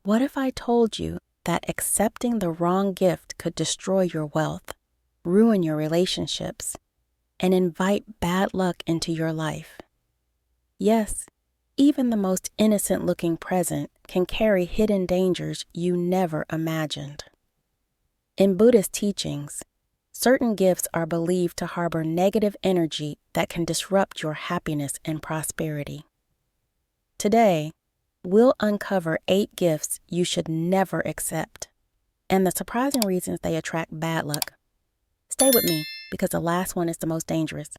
What if I told you that accepting the wrong gift could destroy your wealth, ruin your relationships, and invite bad luck into your life? Yes, even the most innocent-looking present can carry hidden dangers you never imagined. In Buddhist teachings, certain gifts are believed to harbor negative energy that can disrupt your happiness and prosperity. Today, we'll uncover 8 gifts you should never accept, and the surprising reasons they attract bad luck. Stay with me, because the last one is the most dangerous,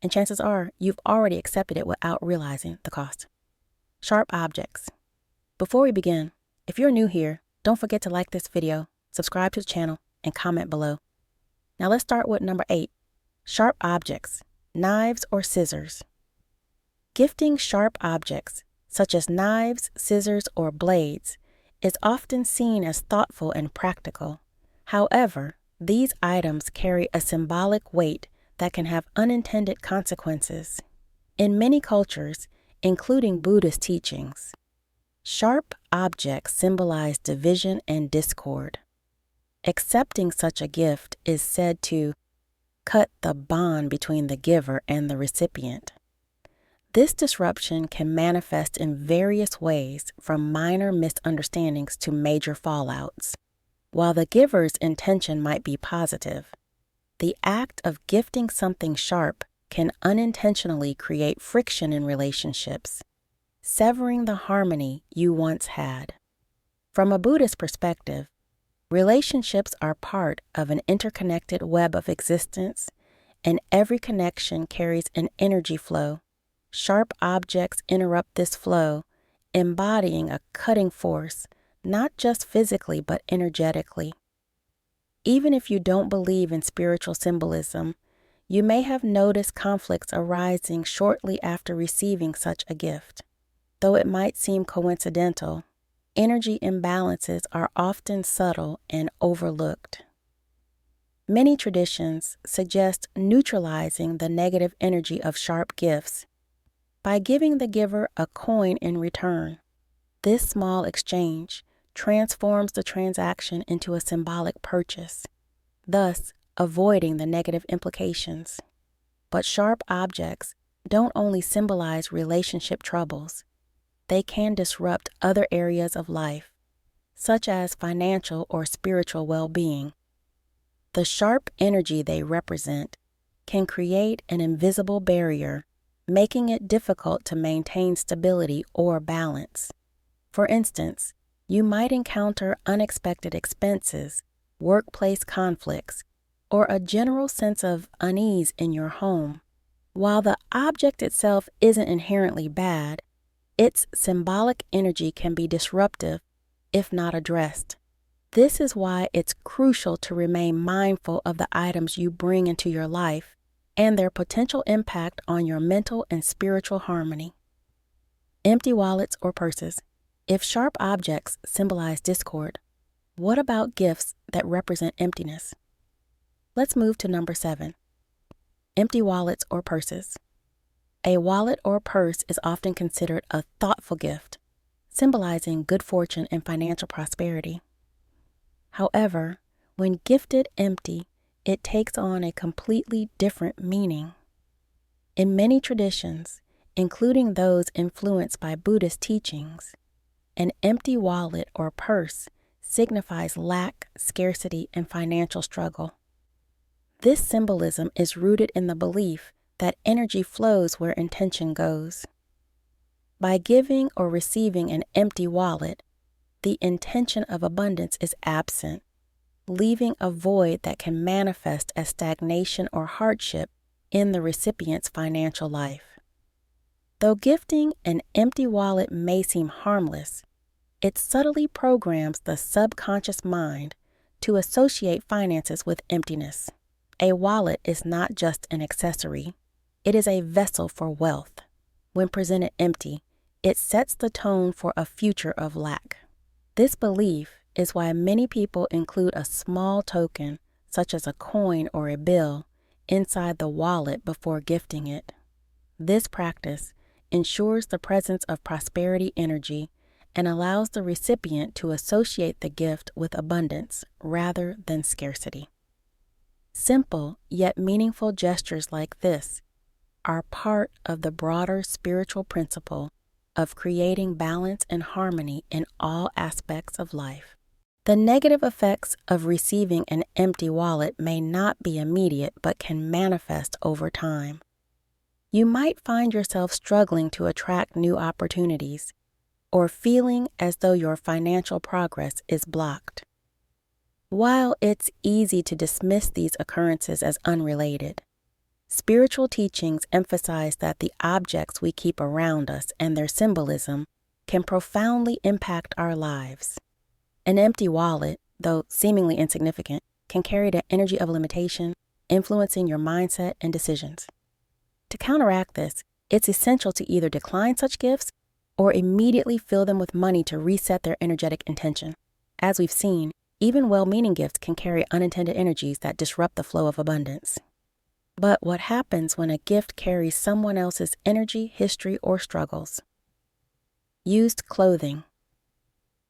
and chances are you've already accepted it without realizing the cost. Sharp objects. Before we begin, if you're new here, don't forget to like this video, subscribe to the channel, and comment below. Now let's start with number 8, sharp objects, knives or scissors. Gifting sharp objects, such as knives, scissors, or blades, is often seen as thoughtful and practical. However, these items carry a symbolic weight that can have unintended consequences. In many cultures, including Buddhist teachings, sharp objects symbolize division and discord. Accepting such a gift is said to cut the bond between the giver and the recipient. This disruption can manifest in various ways, from minor misunderstandings to major fallouts. While the giver's intention might be positive, the act of gifting something sharp can unintentionally create friction in relationships, severing the harmony you once had. From a Buddhist perspective, relationships are part of an interconnected web of existence, and every connection carries an energy flow. Sharp objects interrupt this flow, embodying a cutting force, not just physically but energetically. Even if you don't believe in spiritual symbolism, you may have noticed conflicts arising shortly after receiving such a gift. Though it might seem coincidental, energy imbalances are often subtle and overlooked. Many traditions suggest neutralizing the negative energy of sharp gifts by giving the giver a coin in return. This small exchange transforms the transaction into a symbolic purchase, thus avoiding the negative implications. But sharp objects don't only symbolize relationship troubles. They can disrupt other areas of life, such as financial or spiritual well-being. The sharp energy they represent can create an invisible barrier, making it difficult to maintain stability or balance. For instance, you might encounter unexpected expenses, workplace conflicts, or a general sense of unease in your home. While the object itself isn't inherently bad, its symbolic energy can be disruptive if not addressed. This is why it's crucial to remain mindful of the items you bring into your life and their potential impact on your mental and spiritual harmony. Empty wallets or purses. If sharp objects symbolize discord, what about gifts that represent emptiness? Let's move to number 7, empty wallets or purses. A wallet or purse is often considered a thoughtful gift, symbolizing good fortune and financial prosperity. However, when gifted empty, it takes on a completely different meaning. In many traditions, including those influenced by Buddhist teachings, an empty wallet or purse signifies lack, scarcity, and financial struggle. This symbolism is rooted in the belief that energy flows where intention goes. By giving or receiving an empty wallet, the intention of abundance is absent, leaving a void that can manifest as stagnation or hardship in the recipient's financial life. Though gifting an empty wallet may seem harmless, it subtly programs the subconscious mind to associate finances with emptiness. A wallet is not just an accessory, it is a vessel for wealth. When presented empty, it sets the tone for a future of lack. This belief is why many people include a small token, such as a coin or a bill, inside the wallet before gifting it. This practice ensures the presence of prosperity energy and allows the recipient to associate the gift with abundance rather than scarcity. Simple yet meaningful gestures like this are part of the broader spiritual principle of creating balance and harmony in all aspects of life. The negative effects of receiving an empty wallet may not be immediate but can manifest over time. You might find yourself struggling to attract new opportunities or feeling as though your financial progress is blocked. While it's easy to dismiss these occurrences as unrelated, spiritual teachings emphasize that the objects we keep around us and their symbolism can profoundly impact our lives. An empty wallet, though seemingly insignificant, can carry the energy of limitation, influencing your mindset and decisions. To counteract this, it's essential to either decline such gifts or immediately fill them with money to reset their energetic intention. As we've seen, even well-meaning gifts can carry unintended energies that disrupt the flow of abundance. But what happens when a gift carries someone else's energy, history, or struggles? Used clothing.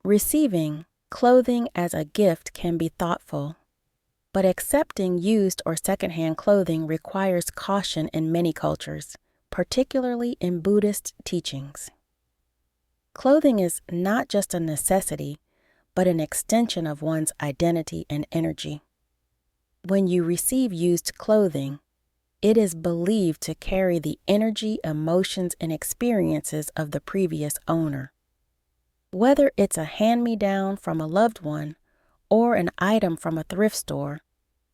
Receiving clothing as a gift can be thoughtful, but accepting used or secondhand clothing requires caution in many cultures, particularly in Buddhist teachings. Clothing is not just a necessity, but an extension of one's identity and energy. When you receive used clothing, it is believed to carry the energy, emotions, and experiences of the previous owner. Whether it's a hand-me-down from a loved one or an item from a thrift store,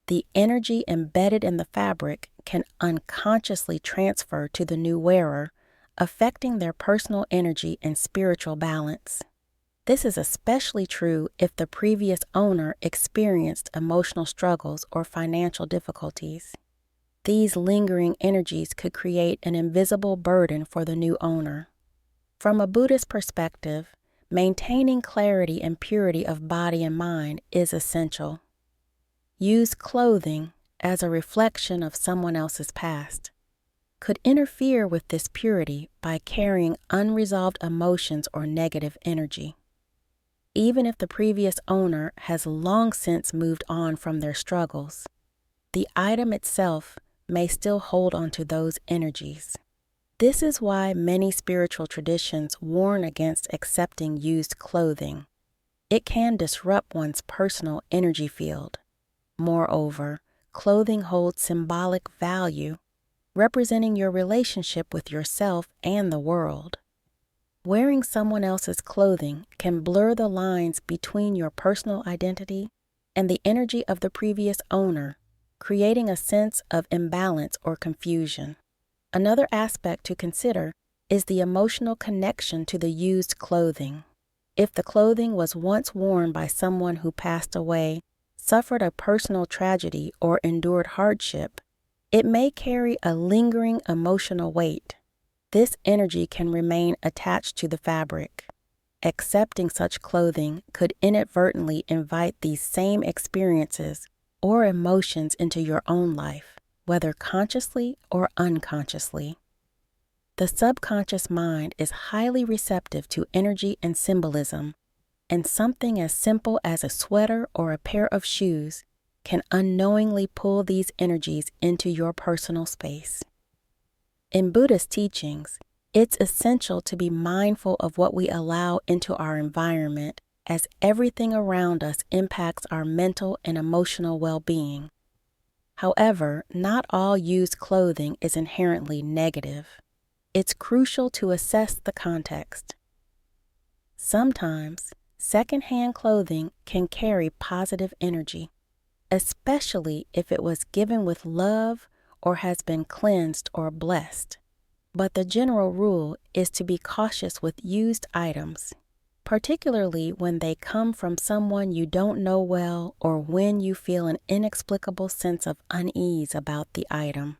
the energy embedded in the fabric can unconsciously transfer to the new wearer, affecting their personal energy and spiritual balance. This is especially true if the previous owner experienced emotional struggles or financial difficulties. These lingering energies could create an invisible burden for the new owner. From a Buddhist perspective, maintaining clarity and purity of body and mind is essential. Use clothing as a reflection of someone else's past could interfere with this purity by carrying unresolved emotions or negative energy. Even if the previous owner has long since moved on from their struggles, the item itself may still hold onto those energies. This is why many spiritual traditions warn against accepting used clothing. It can disrupt one's personal energy field. Moreover, clothing holds symbolic value, representing your relationship with yourself and the world. Wearing someone else's clothing can blur the lines between your personal identity and the energy of the previous owner, creating a sense of imbalance or confusion. Another aspect to consider is the emotional connection to the used clothing. If the clothing was once worn by someone who passed away, suffered a personal tragedy, or endured hardship, it may carry a lingering emotional weight. This energy can remain attached to the fabric. Accepting such clothing could inadvertently invite these same experiences or emotions into your own life, whether consciously or unconsciously. The subconscious mind is highly receptive to energy and symbolism, and something as simple as a sweater or a pair of shoes can unknowingly pull these energies into your personal space. In Buddhist teachings, it's essential to be mindful of what we allow into our environment, as everything around us impacts our mental and emotional well-being. However, not all used clothing is inherently negative. It's crucial to assess the context. Sometimes, secondhand clothing can carry positive energy, especially if it was given with love or has been cleansed or blessed. But the general rule is to be cautious with used items, particularly when they come from someone you don't know well or when you feel an inexplicable sense of unease about the item.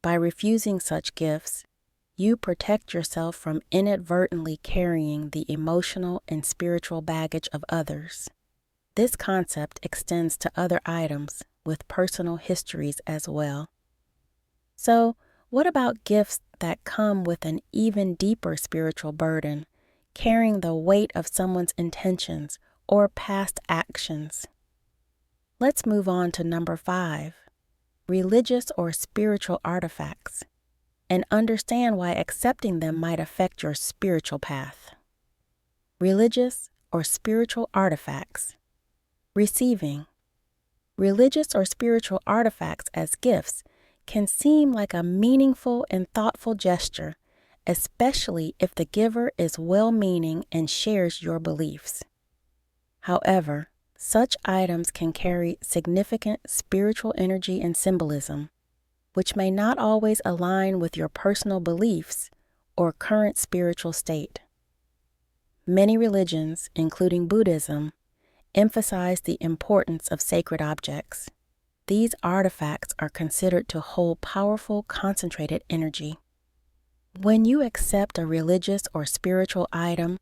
By refusing such gifts, you protect yourself from inadvertently carrying the emotional and spiritual baggage of others. This concept extends to other items with personal histories as well. So, what about gifts that come with an even deeper spiritual burden, carrying the weight of someone's intentions or past actions. Let's move on to number 5, religious or spiritual artifacts, and understand why accepting them might affect your spiritual path. Religious or spiritual artifacts. Receiving. Religious or spiritual artifacts as gifts can seem like a meaningful and thoughtful gesture, especially if the giver is well-meaning and shares your beliefs. However, such items can carry significant spiritual energy and symbolism, which may not always align with your personal beliefs or current spiritual state. Many religions, including Buddhism, emphasize the importance of sacred objects. These artifacts are considered to hold powerful, concentrated energy. When you accept a religious or spiritual item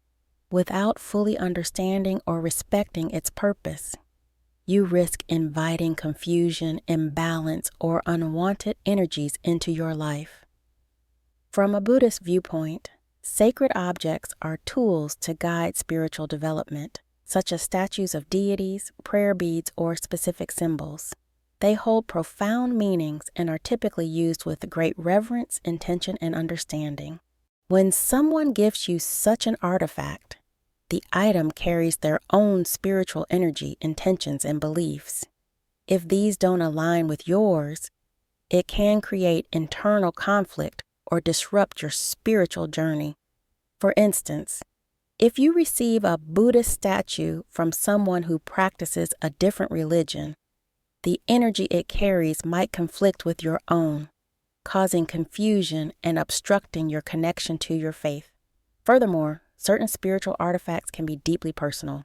without fully understanding or respecting its purpose, you risk inviting confusion, imbalance, or unwanted energies into your life. From a Buddhist viewpoint, sacred objects are tools to guide spiritual development, such as statues of deities, prayer beads, or specific symbols. They hold profound meanings and are typically used with great reverence, intention, and understanding. When someone gives you such an artifact, the item carries their own spiritual energy, intentions, and beliefs. If these don't align with yours, it can create internal conflict or disrupt your spiritual journey. For instance, if you receive a Buddhist statue from someone who practices a different religion, the energy it carries might conflict with your own, causing confusion and obstructing your connection to your faith. Furthermore, certain spiritual artifacts can be deeply personal.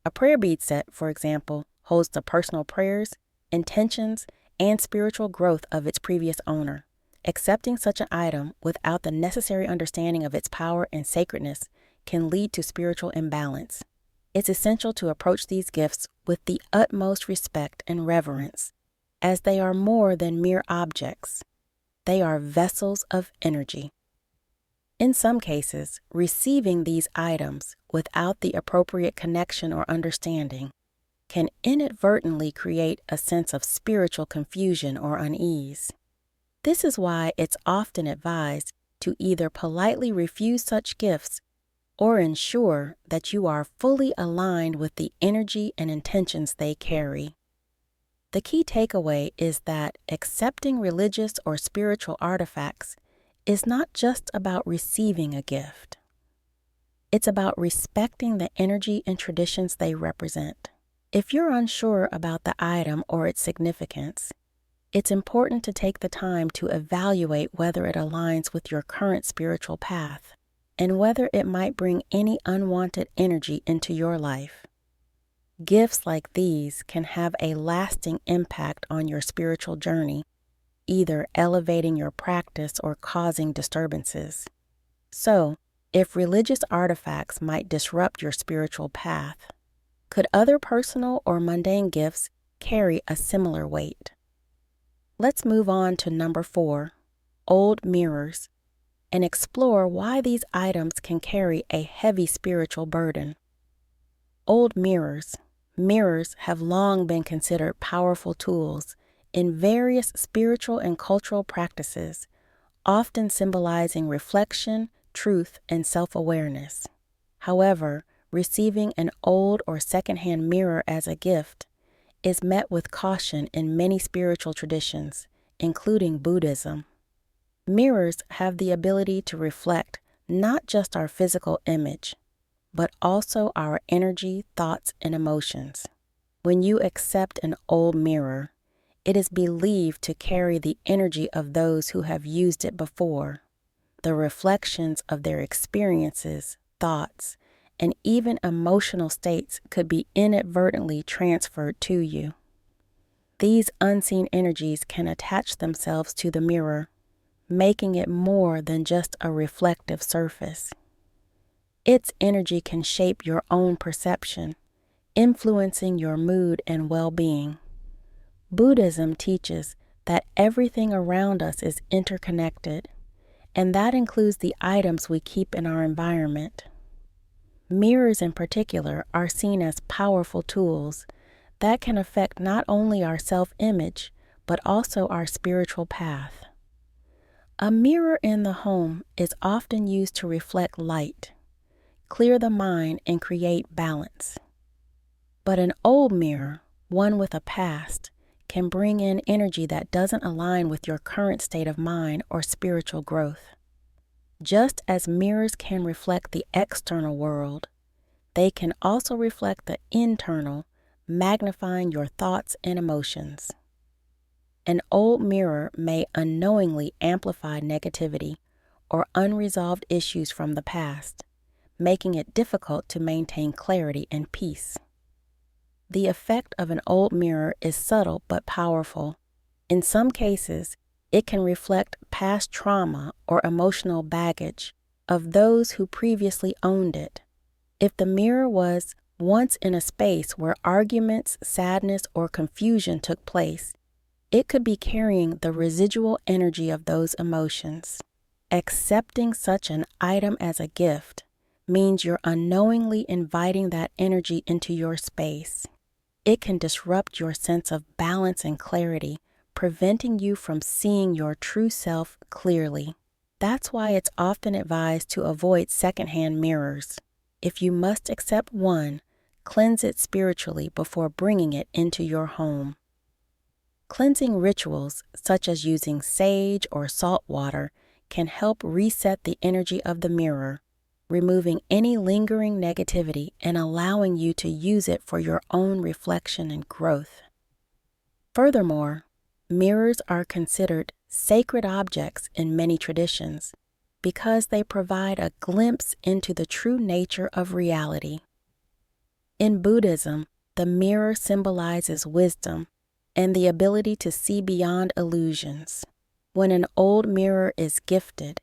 A prayer bead set, for example, holds the personal prayers, intentions, and spiritual growth of its previous owner. Accepting such an item without the necessary understanding of its power and sacredness can lead to spiritual imbalance. It's essential to approach these gifts with the utmost respect and reverence, as they are more than mere objects. They are vessels of energy. In some cases, receiving these items without the appropriate connection or understanding can inadvertently create a sense of spiritual confusion or unease. This is why it's often advised to either politely refuse such gifts or ensure that you are fully aligned with the energy and intentions they carry. The key takeaway is that accepting religious or spiritual artifacts is not just about receiving a gift. It's about respecting the energy and traditions they represent. If you're unsure about the item or its significance, it's important to take the time to evaluate whether it aligns with your current spiritual path and whether it might bring any unwanted energy into your life. Gifts like these can have a lasting impact on your spiritual journey, either elevating your practice or causing disturbances. So, if religious artifacts might disrupt your spiritual path, could other personal or mundane gifts carry a similar weight? Let's move on to number 4, old mirrors, and explore why these items can carry a heavy spiritual burden. Old mirrors. Mirrors have long been considered powerful tools in various spiritual and cultural practices, often symbolizing reflection, truth, and self-awareness. However, receiving an old or secondhand mirror as a gift is met with caution in many spiritual traditions, including Buddhism. Mirrors have the ability to reflect not just our physical image, but also our energy, thoughts, and emotions. When you accept an old mirror, it is believed to carry the energy of those who have used it before, the reflections of their experiences, thoughts, and even emotional states could be inadvertently transferred to you. These unseen energies can attach themselves to the mirror, making it more than just a reflective surface. Its energy can shape your own perception, influencing your mood and well-being. Buddhism teaches that everything around us is interconnected, and that includes the items we keep in our environment. Mirrors in particular are seen as powerful tools that can affect not only our self-image, but also our spiritual path. A mirror in the home is often used to reflect light, clear the mind, and create balance. But an old mirror, one with a past, can bring in energy that doesn't align with your current state of mind or spiritual growth. Just as mirrors can reflect the external world, they can also reflect the internal, magnifying your thoughts and emotions. An old mirror may unknowingly amplify negativity or unresolved issues from the past, making it difficult to maintain clarity and peace. The effect of an old mirror is subtle but powerful. In some cases, it can reflect past trauma or emotional baggage of those who previously owned it. If the mirror was once in a space where arguments, sadness, or confusion took place, it could be carrying the residual energy of those emotions. Accepting such an item as a gift means you're unknowingly inviting that energy into your space. It can disrupt your sense of balance and clarity, preventing you from seeing your true self clearly. That's why it's often advised to avoid secondhand mirrors. If you must accept one, cleanse it spiritually before bringing it into your home. Cleansing rituals, such as using sage or salt water, can help reset the energy of the mirror, removing any lingering negativity and allowing you to use it for your own reflection and growth. Furthermore, mirrors are considered sacred objects in many traditions because they provide a glimpse into the true nature of reality. In Buddhism, the mirror symbolizes wisdom and the ability to see beyond illusions. When an old mirror is gifted,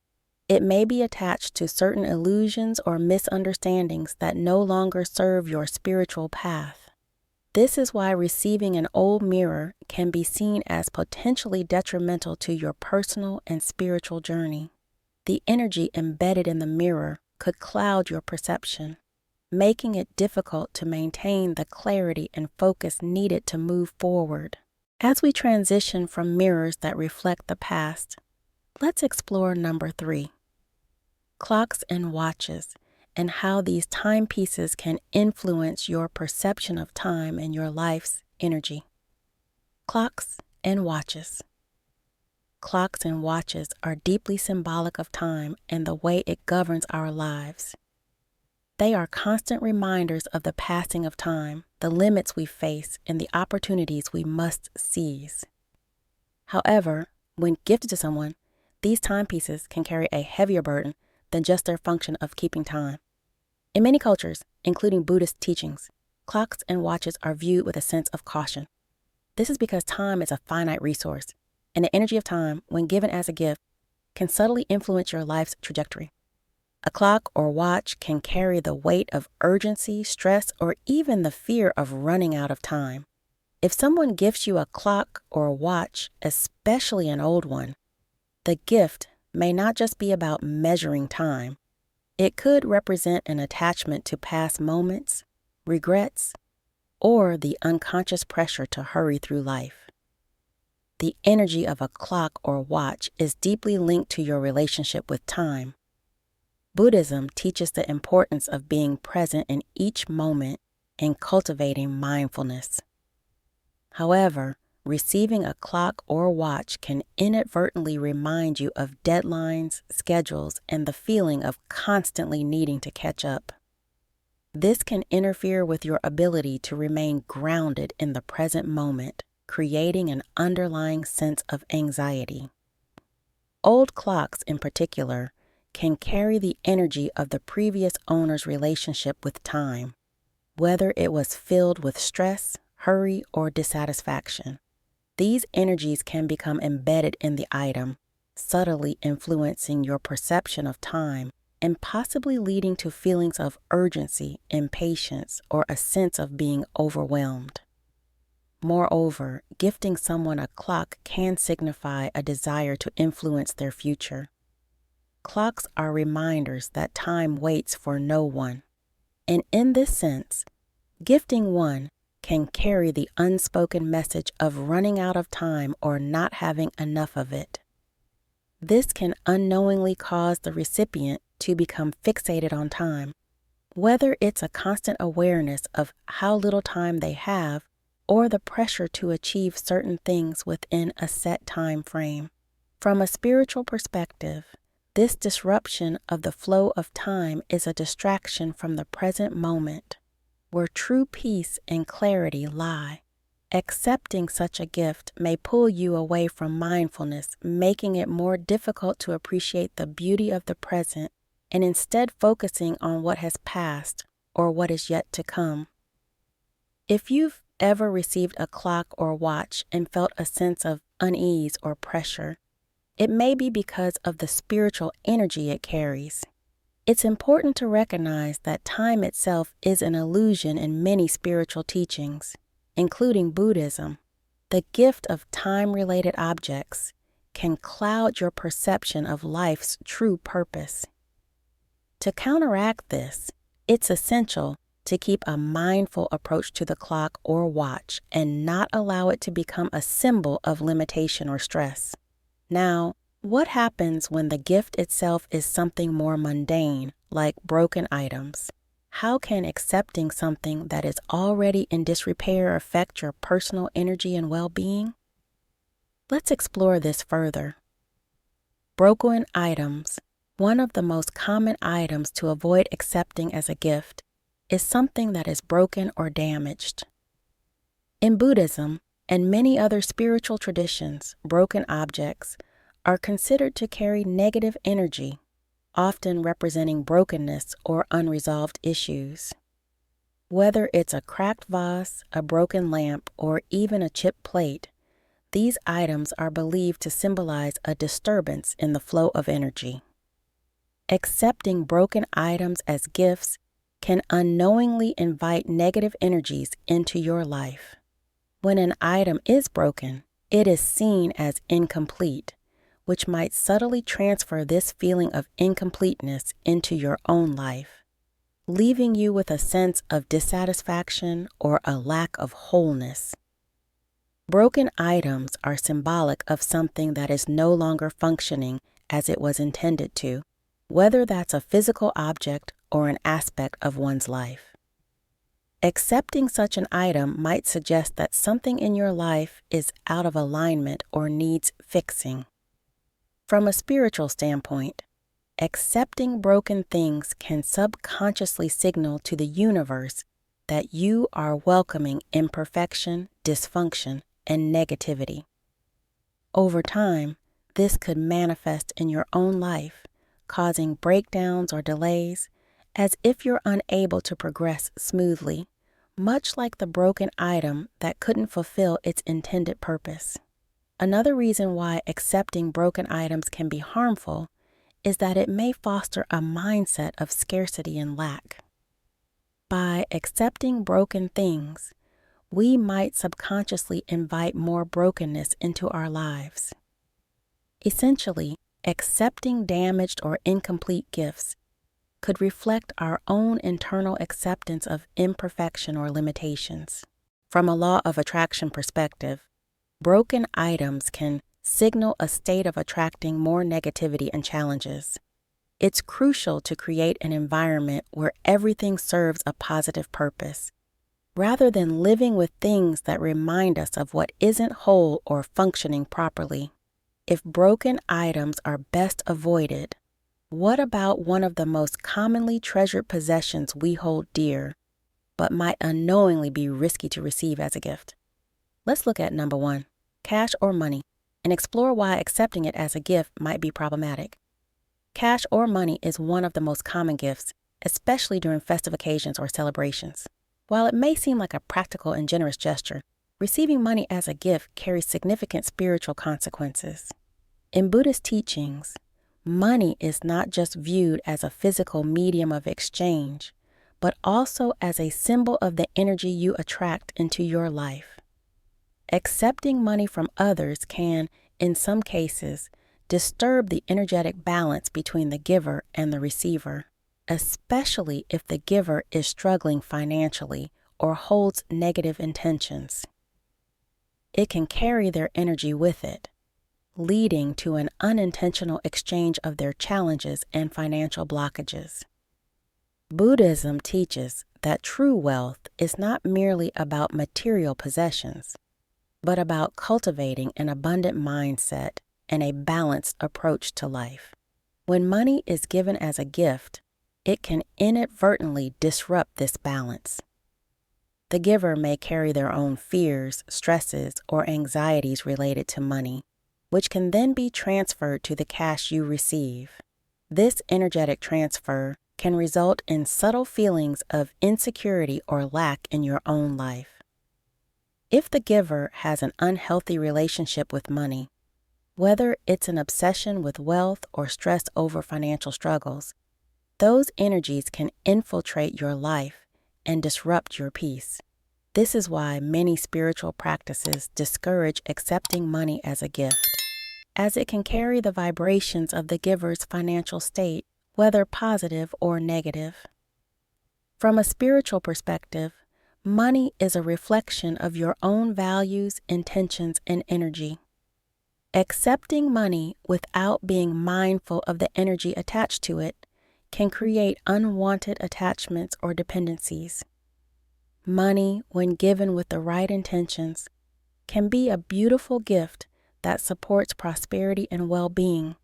it may be attached to certain illusions or misunderstandings that no longer serve your spiritual path. This is why receiving an old mirror can be seen as potentially detrimental to your personal and spiritual journey. The energy embedded in the mirror could cloud your perception, making it difficult to maintain the clarity and focus needed to move forward. As we transition from mirrors that reflect the past, let's explore number 3, clocks and watches, and how these timepieces can influence your perception of time and your life's energy. Clocks and watches. Clocks and watches are deeply symbolic of time and the way it governs our lives. They are constant reminders of the passing of time, the limits we face, and the opportunities we must seize. However, when gifted to someone, these timepieces can carry a heavier burden than just their function of keeping time. In many cultures, including Buddhist teachings, clocks and watches are viewed with a sense of caution. This is because time is a finite resource, and the energy of time, when given as a gift, can subtly influence your life's trajectory. A clock or watch can carry the weight of urgency, stress, or even the fear of running out of time. If someone gifts you a clock or a watch, especially an old one, the gift may not just be about measuring time. It could represent an attachment to past moments, regrets, or the unconscious pressure to hurry through life. The energy of a clock or watch is deeply linked to your relationship with time. Buddhism teaches the importance of being present in each moment and cultivating mindfulness. However, receiving a clock or watch can inadvertently remind you of deadlines, schedules, and the feeling of constantly needing to catch up. This can interfere with your ability to remain grounded in the present moment, creating an underlying sense of anxiety. Old clocks, in particular, can carry the energy of the previous owner's relationship with time, whether it was filled with stress, hurry, or dissatisfaction. These energies can become embedded in the item, subtly influencing your perception of time and possibly leading to feelings of urgency, impatience, or a sense of being overwhelmed. Moreover, gifting someone a clock can signify a desire to influence their future. Clocks are reminders that time waits for no one. And in this sense, gifting one can carry the unspoken message of running out of time or not having enough of it. This can unknowingly cause the recipient to become fixated on time, whether it's a constant awareness of how little time they have or the pressure to achieve certain things within a set time frame. From a spiritual perspective, this disruption of the flow of time is a distraction from the present moment, where true peace and clarity lie. Accepting such a gift may pull you away from mindfulness, making it more difficult to appreciate the beauty of the present and instead focusing on what has passed or what is yet to come. If you've ever received a clock or watch and felt a sense of unease or pressure, it may be because of the spiritual energy it carries. It's important to recognize that time itself is an illusion in many spiritual teachings, including Buddhism. The gift of time-related objects can cloud your perception of life's true purpose. To counteract this, it's essential to keep a mindful approach to the clock or watch and not allow it to become a symbol of limitation or stress. Now, what happens when the gift itself is something more mundane, like broken items? How can accepting something that is already in disrepair affect your personal energy and well-being? Let's explore this further. Broken items. One of the most common items to avoid accepting as a gift is something that is broken or damaged. In Buddhism and many other spiritual traditions, broken objects are considered to carry negative energy, often representing brokenness or unresolved issues. Whether it's a cracked vase, a broken lamp, or even a chipped plate, these items are believed to symbolize a disturbance in the flow of energy. Accepting broken items as gifts can unknowingly invite negative energies into your life. When an item is broken, it is seen as incomplete, which might subtly transfer this feeling of incompleteness into your own life, leaving you with a sense of dissatisfaction or a lack of wholeness. Broken items are symbolic of something that is no longer functioning as it was intended to, whether that's a physical object or an aspect of one's life. Accepting such an item might suggest that something in your life is out of alignment or needs fixing. From a spiritual standpoint, accepting broken things can subconsciously signal to the universe that you are welcoming imperfection, dysfunction, and negativity. Over time, this could manifest in your own life, causing breakdowns or delays, as if you're unable to progress smoothly, much like the broken item that couldn't fulfill its intended purpose. Another reason why accepting broken items can be harmful is that it may foster a mindset of scarcity and lack. By accepting broken things, we might subconsciously invite more brokenness into our lives. Essentially, accepting damaged or incomplete gifts could reflect our own internal acceptance of imperfection or limitations. From a law of attraction perspective, broken items can signal a state of attracting more negativity and challenges. It's crucial to create an environment where everything serves a positive purpose, rather than living with things that remind us of what isn't whole or functioning properly. If broken items are best avoided, what about one of the most commonly treasured possessions we hold dear, but might unknowingly be risky to receive as a gift? Let's look at number 1, cash or money, and explore why accepting it as a gift might be problematic. Cash or money is one of the most common gifts, especially during festive occasions or celebrations. While it may seem like a practical and generous gesture, receiving money as a gift carries significant spiritual consequences. In Buddhist teachings, money is not just viewed as a physical medium of exchange, but also as a symbol of the energy you attract into your life. Accepting money from others can, in some cases, disturb the energetic balance between the giver and the receiver, especially if the giver is struggling financially or holds negative intentions. It can carry their energy with it, leading to an unintentional exchange of their challenges and financial blockages. Buddhism teaches that true wealth is not merely about material possessions, but about cultivating an abundant mindset and a balanced approach to life. When money is given as a gift, it can inadvertently disrupt this balance. The giver may carry their own fears, stresses, or anxieties related to money, which can then be transferred to the cash you receive. This energetic transfer can result in subtle feelings of insecurity or lack in your own life. If the giver has an unhealthy relationship with money, whether it's an obsession with wealth or stress over financial struggles, those energies can infiltrate your life and disrupt your peace. This is why many spiritual practices discourage accepting money as a gift, as it can carry the vibrations of the giver's financial state, whether positive or negative. From a spiritual perspective, money is a reflection of your own values, intentions, and energy. Accepting money without being mindful of the energy attached to it can create unwanted attachments or dependencies. Money, when given with the right intentions, can be a beautiful gift that supports prosperity and well-being.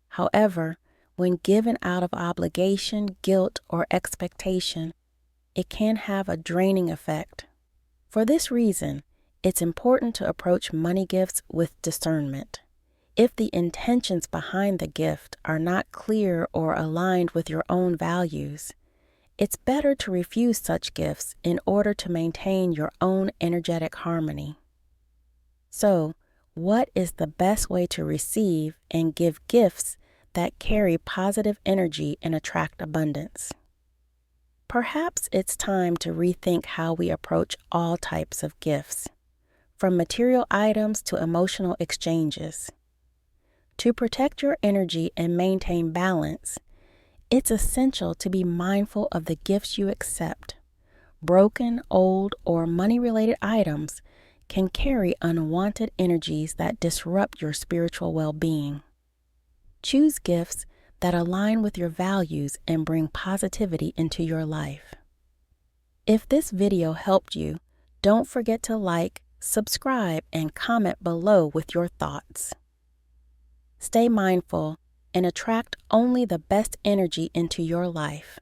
However, when given out of obligation, guilt, or expectation, it can have a draining effect. For this reason, it's important to approach money gifts with discernment. If the intentions behind the gift are not clear or aligned with your own values, it's better to refuse such gifts in order to maintain your own energetic harmony. So, what is the best way to receive and give gifts that carry positive energy and attract abundance? Perhaps it's time to rethink how we approach all types of gifts, from material items to emotional exchanges. To protect your energy and maintain balance, it's essential to be mindful of the gifts you accept. Broken, old, or money-related items can carry unwanted energies that disrupt your spiritual well-being. Choose gifts that align with your values and bring positivity into your life. If this video helped you, don't forget to like, subscribe, and comment below with your thoughts. Stay mindful and attract only the best energy into your life.